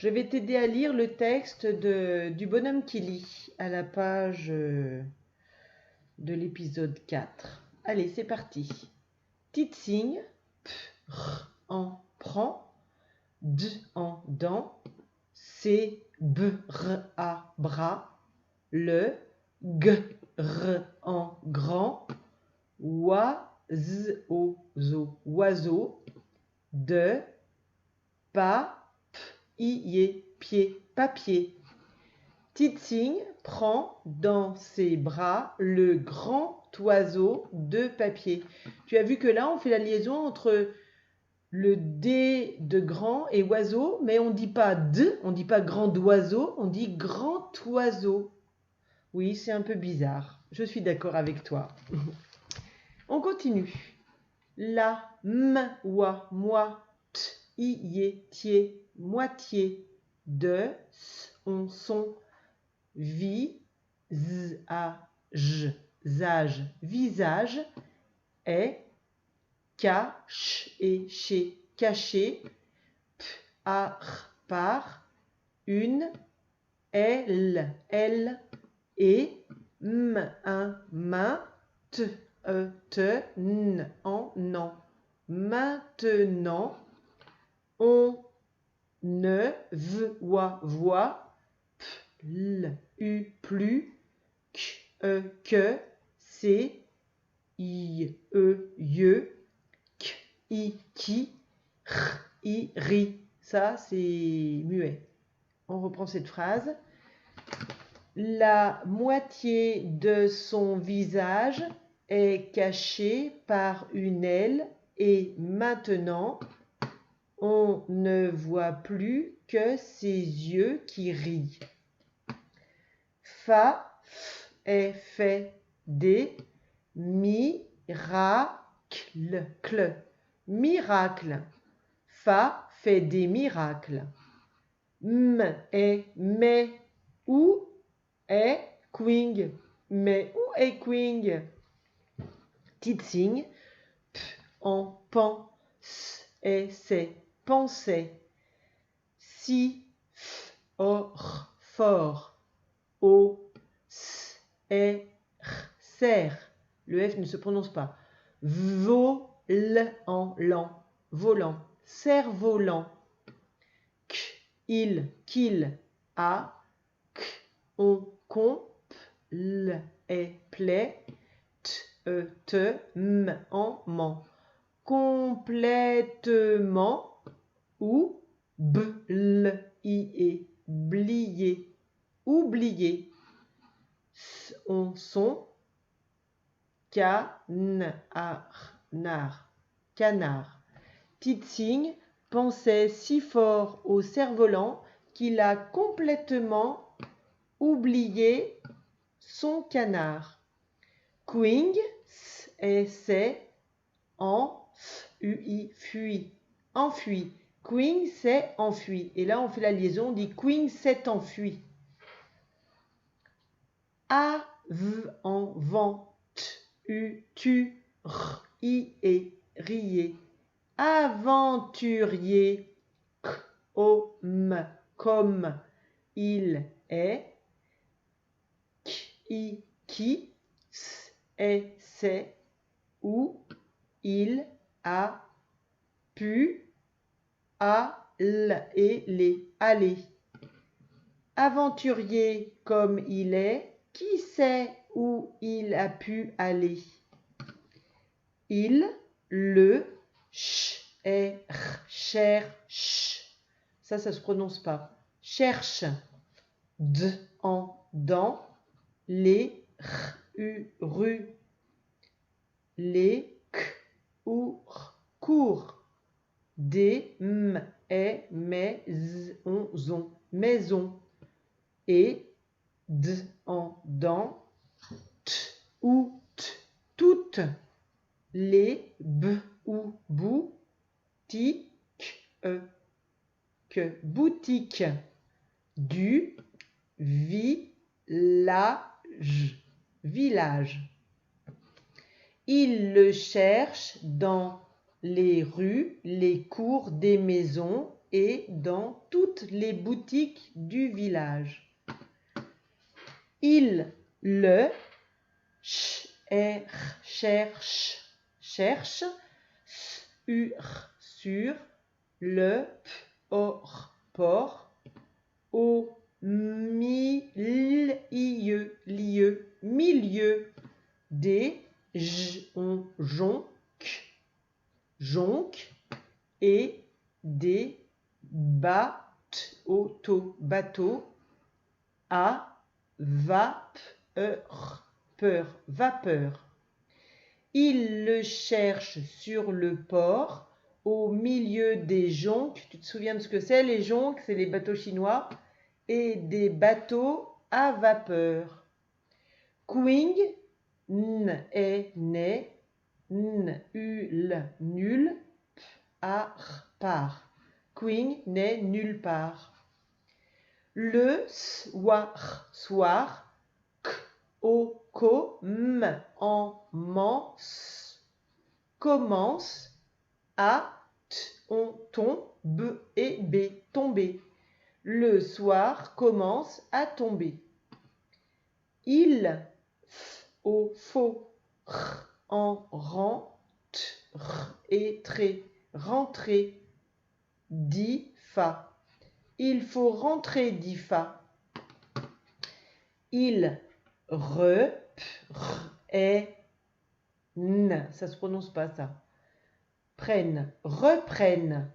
Je vais t'aider à lire le texte du bonhomme qui lit à la page de l'épisode 4. Allez, c'est parti. Titsing, p, r en prend, d en dent, c, b, r, a, bras, le, g, r en grand, oiseau, de, pas, pied, papier. Titsing prend dans ses bras le grand oiseau de papier. Tu as vu que là, on fait la liaison entre le D de grand et oiseau, mais on ne dit pas D, on ne dit pas grand oiseau, on dit grand oiseau. Oui, c'est un peu bizarre. Je suis d'accord avec toi. On continue. La, moi, tier, moitié, de, son, visage, est, caché, par, une, elle, et, main, non. Maintenant, on ne voit plus que c'est qui ri. Ça, c'est muet. On reprend cette phrase. La moitié de son visage est cachée par une aile et maintenant, on ne voit plus que ses yeux qui rient. Est fait des miracle. Fa fait des miracles. Mais où est Queen? Mais où est Queen? Titsing, en pan, c'est pensée. Si, fort, o, serre. Le F ne se prononce pas. Volant, volant, cerf-volant. Qu'il a, on plaît, en ment. Complètement ou oublié. Son canard. Titsing pensait si fort au cerf-volant qu'il a complètement oublié son canard. Queen, c'est enfui. Queen s'est enfui. Et là, on fait la liaison, on dit Queen s'est enfui. En vent, rier. Aventurier, comme il est, qui c'est, où il a pu aller. Aventurier comme il est, qui sait où il a pu aller? Il, le, cherche. Ça se prononce pas. Cherche. D en dent. Les, rue. Les, cours. Des, maison. Et, d en dent. Toutes. Les, boutique. Du, village. Il le cherche dans les rues, les cours des maisons et dans toutes les boutiques du village. Il le cherche, sur le port, au milieu des jonques et des bateaux à vapeur. Il le cherche sur le port, au milieu des jonques. Tu te souviens de ce que c'est? Les jonques, c'est les bateaux chinois. Et des bateaux à vapeur. Quing, né, nul, part. Quing n'est nulle part. Le soir, commence à tomber. Le soir commence à tomber. Il faut rentrer, dit Fa. Il faut rentrer, dit Fa. Il ça se prononce pas ça. Reprennent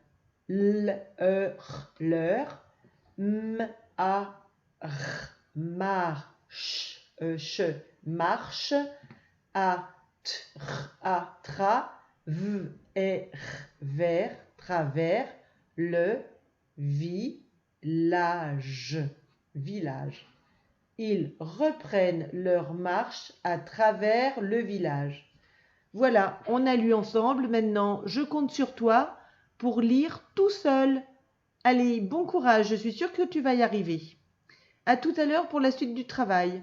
leur marche à travers le village. Ils reprennent leur marche à travers le village. Voilà, on a lu ensemble. Maintenant, je compte sur toi pour lire tout seul. Allez, bon courage, je suis sûre que tu vas y arriver. À tout à l'heure pour la suite du travail.